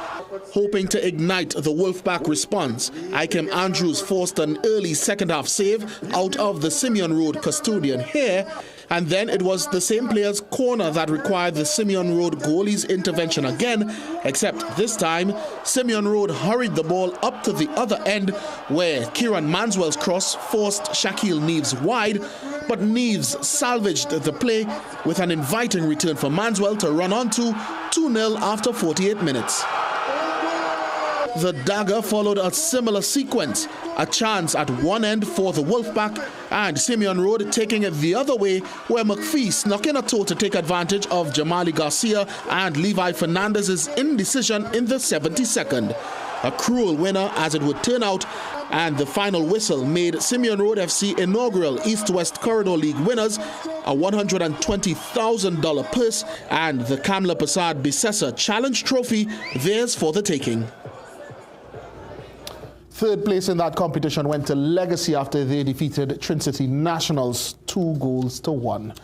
Hoping to ignite the Wolfpack response, Ikem Andrews forced an early second-half save out of the Simeon Road custodian here, and then it was the same player's corner that required the Simeon Road goalie's intervention again, except this time, Simeon Road hurried the ball up to the other end, where Kieran Manswell's cross forced Shaquille Neves wide, but Neves salvaged the play with an inviting return for Manswell to run on to 2-0 after 48 minutes. The dagger followed a similar sequence, a chance at one end for the Wolfpack, and Simeon Road taking it the other way, where McPhee snuck in a toe to take advantage of Jamali Garcia and Levi Fernandez's indecision in the 72nd. A cruel winner as it would turn out, and the final whistle made Simeon Road FC inaugural East-West Corridor League winners a $120,000 purse and the Kamla Prasad Bisesa Challenge Trophy, theirs for the taking. Third place in that competition went to Legacy after they defeated Trinity Nationals 2-1.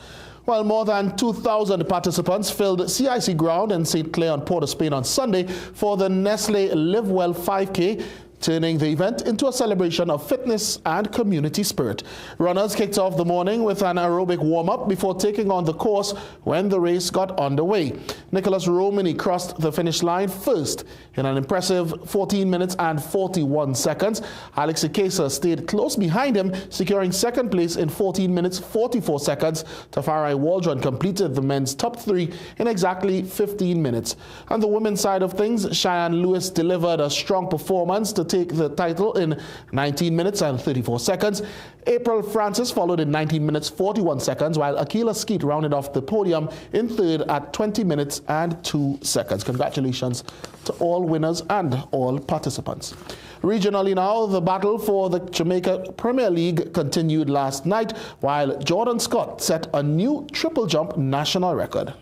While more than 2,000 participants filled CIC ground in St. Clair on Port of Spain on Sunday for the Nestle Live Well 5K, turning the event into a celebration of fitness and community spirit. Runners kicked off the morning with an aerobic warm-up before taking on the course when the race got underway. Nicholas Romani crossed the finish line first in an impressive 14 minutes and 41 seconds. Alex Ikesa stayed close behind him, securing second place in 14 minutes 44 seconds. Tafari Waldron completed the men's top 3 in exactly 15 minutes. On the women's side of things, Cheyenne Lewis delivered a strong performance to take the title in 19 minutes and 34 seconds. April Francis followed in 19 minutes 41 seconds, while Akila Skeet rounded off the podium in third at 20 minutes and 2 seconds. Congratulations to all winners and all participants. Regionally now, the battle for the Jamaica Premier League continued last night, while Jordan Scott set a new triple jump national record.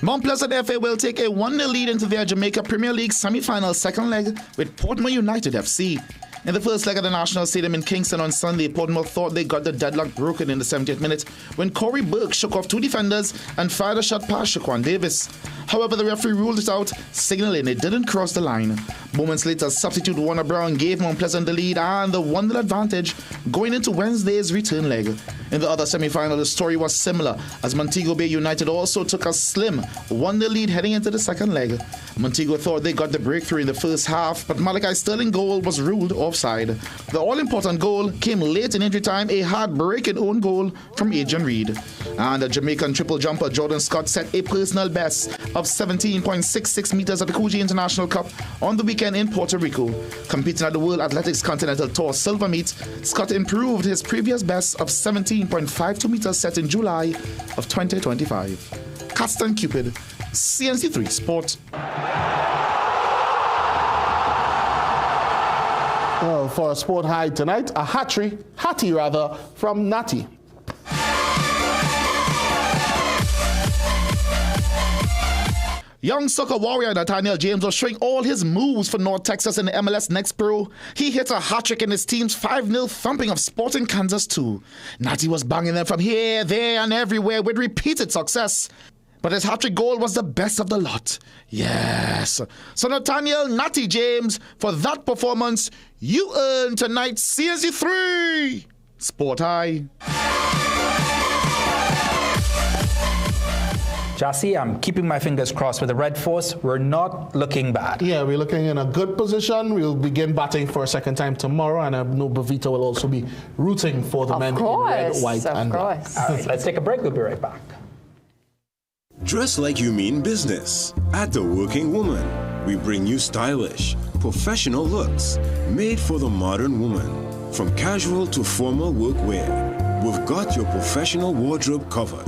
Mount Pleasant FA will take a 1-0 lead into their Jamaica Premier League semi-final second leg with Portmore United FC. In the first leg of the National Stadium in Kingston on Sunday, Portmore thought they got the deadlock broken in the 70th minute when Corey Burke shook off 2 defenders and fired a shot past Shaquan Davis. However, the referee ruled it out, signaling it didn't cross the line. Moments later, substitute Warner Brown gave Mount Pleasant the lead and the 1-0 advantage going into Wednesday's return leg. In the other semi-final, the story was similar, as Montego Bay United also took a slim 1-0 lead heading into the second leg. Montego thought they got the breakthrough in the first half, but Malachi Sterling's goal was ruled offside. The all-important goal came late in injury time, a heartbreaking own goal from Adrian Reed. And the Jamaican triple jumper Jordan Scott set a personal best of 17.66 meters at the Coogee International Cup on the weekend in Puerto Rico. Competing at the World Athletics Continental Tour Silver Meet, Scott improved his previous best of 17.52 meters set in July of 2025. Caston Cupid, CNC3 Sport. Well, for a sport high tonight, a hattie from Natty. Young soccer warrior Nathaniel James was showing all his moves for North Texas in the MLS Next Pro. He hit a hat-trick in his team's 5-0 thumping of Sporting Kansas 2. Natty was banging them from here, there and everywhere with repeated success. But his hat-trick goal was the best of the lot. Yes. So Nathaniel Natty James, for that performance, you earn tonight's CNC3 Sport High. Jassy, I'm keeping my fingers crossed with the Red Force. We're not looking bad. Yeah, we're looking in a good position. We'll begin batting for a second time tomorrow, and I know Bavita will also be rooting for the men in red, white, and black. All right, let's take a break. We'll be right back. Dress like you mean business. At The Working Woman, we bring you stylish, professional looks made for the modern woman. From casual to formal workwear, we've got your professional wardrobe covered.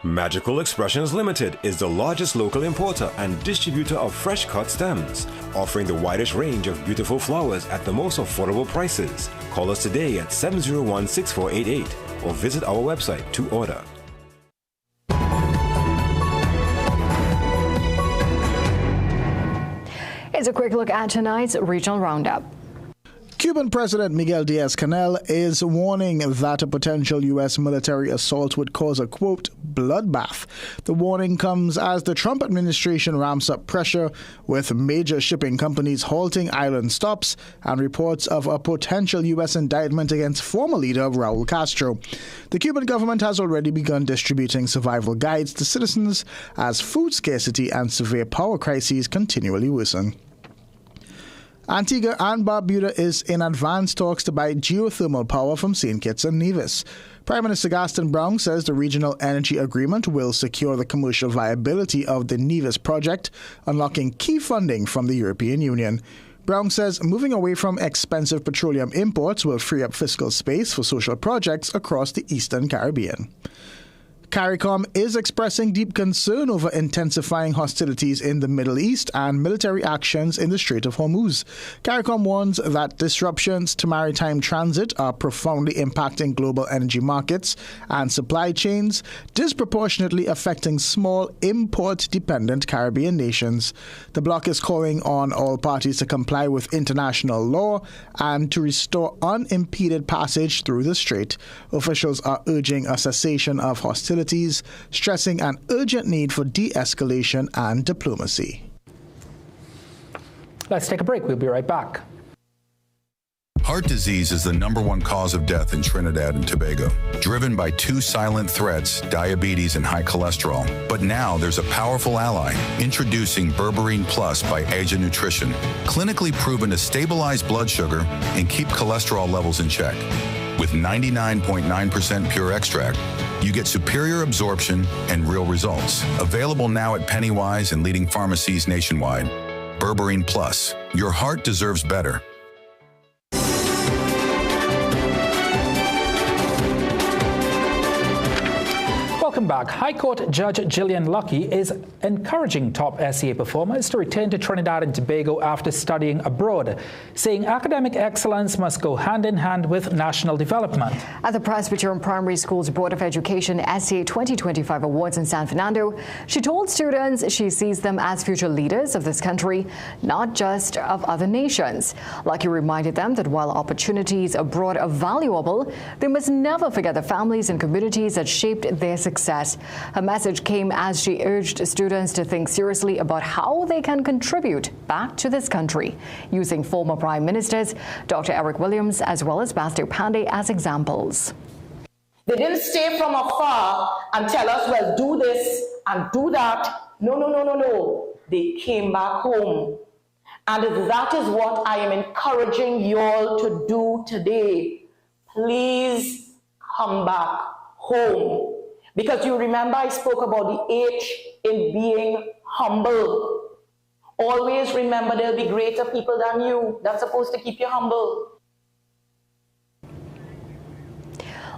Magical Expressions Limited is the largest local importer and distributor of fresh cut stems, offering the widest range of beautiful flowers at the most affordable prices. Call us today at 701-6488 or visit our website to order. Here's a quick look at tonight's regional roundup. Cuban President Miguel Diaz-Canel is warning that a potential U.S. military assault would cause a, quote, bloodbath. The warning comes as the Trump administration ramps up pressure, with major shipping companies halting island stops and reports of a potential U.S. indictment against former leader Raul Castro. The Cuban government has already begun distributing survival guides to citizens as food scarcity and severe power crises continually worsen. Antigua and Barbuda is in advanced talks to buy geothermal power from St. Kitts and Nevis. Prime Minister Gaston Brown says the regional energy agreement will secure the commercial viability of the Nevis project, unlocking key funding from the European Union. Brown says moving away from expensive petroleum imports will free up fiscal space for social projects across the Eastern Caribbean. CARICOM is expressing deep concern over intensifying hostilities in the Middle East and military actions in the Strait of Hormuz. CARICOM warns that disruptions to maritime transit are profoundly impacting global energy markets and supply chains, disproportionately affecting small, import-dependent Caribbean nations. The bloc is calling on all parties to comply with international law and to restore unimpeded passage through the strait. Officials are urging a cessation of hostilities, stressing an urgent need for de-escalation and diplomacy. Let's take a break. We'll be right back. Heart disease is the #1 cause of death in Trinidad and Tobago, driven by 2 silent threats, diabetes and high cholesterol. But now there's a powerful ally, introducing Berberine Plus by Asia Nutrition, clinically proven to stabilize blood sugar and keep cholesterol levels in check. With 99.9% pure extract, You get superior absorption and real results. Available now at Pennywise and leading pharmacies nationwide. Berberine Plus. Your heart deserves better. Welcome back. High Court Judge Gillian Luckey is encouraging top SCA performers to return to Trinidad and Tobago after studying abroad, saying academic excellence must go hand in hand with national development. At the Presbyterian Primary Schools Board of Education SCA 2025 Awards in San Fernando, she told students she sees them as future leaders of this country, not just of other nations. Luckey reminded them that while opportunities abroad are valuable, they must never forget the families and communities that shaped their success. Her message came as she urged students to think seriously about how they can contribute back to this country, using former Prime Ministers Dr. Eric Williams as well as Bastille Pandey as examples. They didn't stay from afar and tell us, well, do this and do that. No. They came back home. And that is what I am encouraging you all to do today. Please come back home. Because you remember I spoke about the H in being humble. Always remember there'll be greater people than you. That's supposed to keep you humble.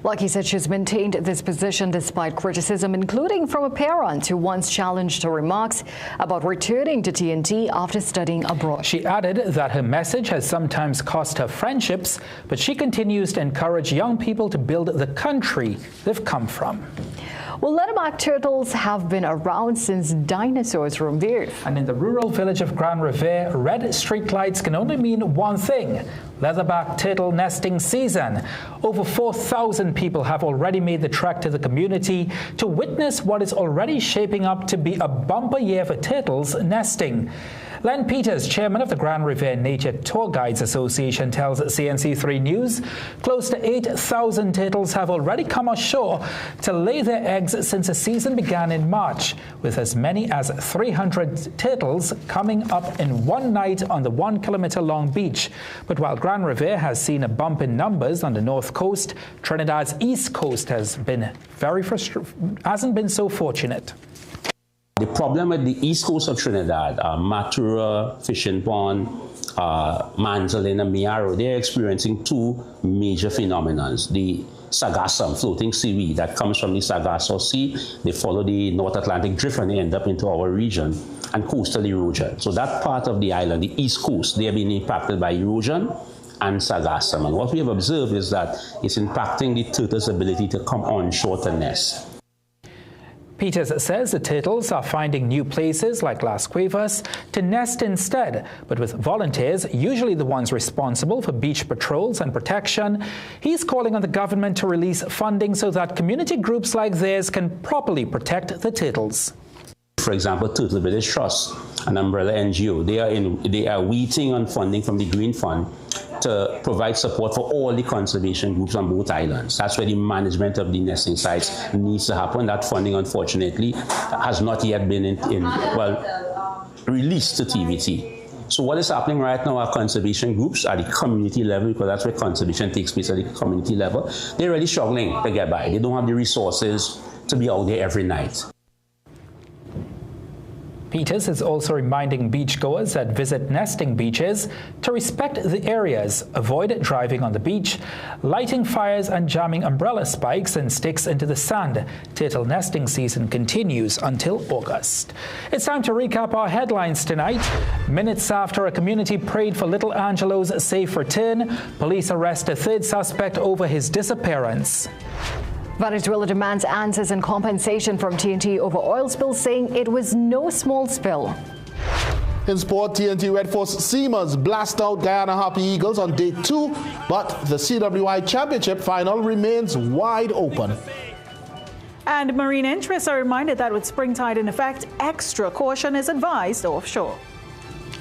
Luckey said she's maintained this position despite criticism, including from a parent who once challenged her remarks about returning to TNT after studying abroad. She added that her message has sometimes cost her friendships, but she continues to encourage young people to build the country they've come from. Well, leatherback turtles have been around since dinosaurs roamed the earth. And in the rural village of Grand Riviere, red streetlights can only mean one thing: leatherback turtle nesting season. Over 4,000 people have already made the trek to the community to witness what is already shaping up to be a bumper year for turtles nesting. Len Peters, chairman of the Grand Riviere Nature Tour Guides Association, tells CNC3 News close to 8,000 turtles have already come ashore to lay their eggs since the season began in March, with as many as 300 turtles coming up in one night on the 1 kilometer long beach. But while Grand Riviere has seen a bump in numbers on the north coast, Trinidad's east coast has been hasn't been so fortunate. The problem with the east coast of Trinidad, Matura, Fishing Pond, Manzalin and Miaro, they're experiencing two major phenomena. The sargassum, floating seaweed that comes from the Sargasso Sea, they follow the North Atlantic drift and they end up into our region, and coastal erosion. So that part of the island, the east coast, they are being impacted by erosion and sargassum. And what we have observed is that it's impacting the turtles' ability to come onshore to nest. Peters says the turtles are finding new places like Las Cuevas to nest instead, but with volunteers, usually the ones responsible for beach patrols and protection, he's calling on the government to release funding so that community groups like theirs can properly protect the turtles. For example, Turtle Village Trust, an umbrella NGO, they are waiting on funding from the Green Fund to provide support for all the conservation groups on both islands. That's where the management of the nesting sites needs to happen. That funding, unfortunately, has not yet been released to TVT. So what is happening right now are conservation groups at the community level, because that's where conservation takes place at the community level. They're really struggling to get by. They don't have the resources to be out there every night. Peters is also reminding beachgoers that visit nesting beaches to respect the areas, avoid driving on the beach, lighting fires and jamming umbrella spikes and sticks into the sand. Turtle nesting season continues until August. It's time to recap our headlines tonight. Minutes after a community prayed for little Angelo's safe return, police arrest a third suspect over his disappearance. Venezuela demands answers and compensation from TNT over oil spill, saying it was no small spill. In sport, TNT Red Force Seamers blast out Guyana Harpy Eagles on day 2, but the CWI Championship final remains wide open. And marine interests are reminded that with spring tide in effect, extra caution is advised offshore.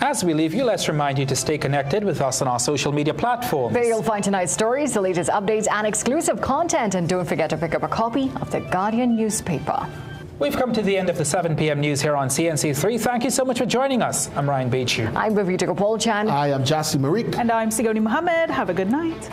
As we leave you, let's remind you to stay connected with us on our social media platforms. There you'll find tonight's stories, the latest updates and exclusive content. And don't forget to pick up a copy of the Guardian newspaper. We've come to the end of the 7 p.m. news here on CNC3. Thank you so much for joining us. I'm Ryan Beachu. I'm Bhavita Gopal Chan. I am Jassi Marik. And I'm Sigoni Mohammed. Have a good night.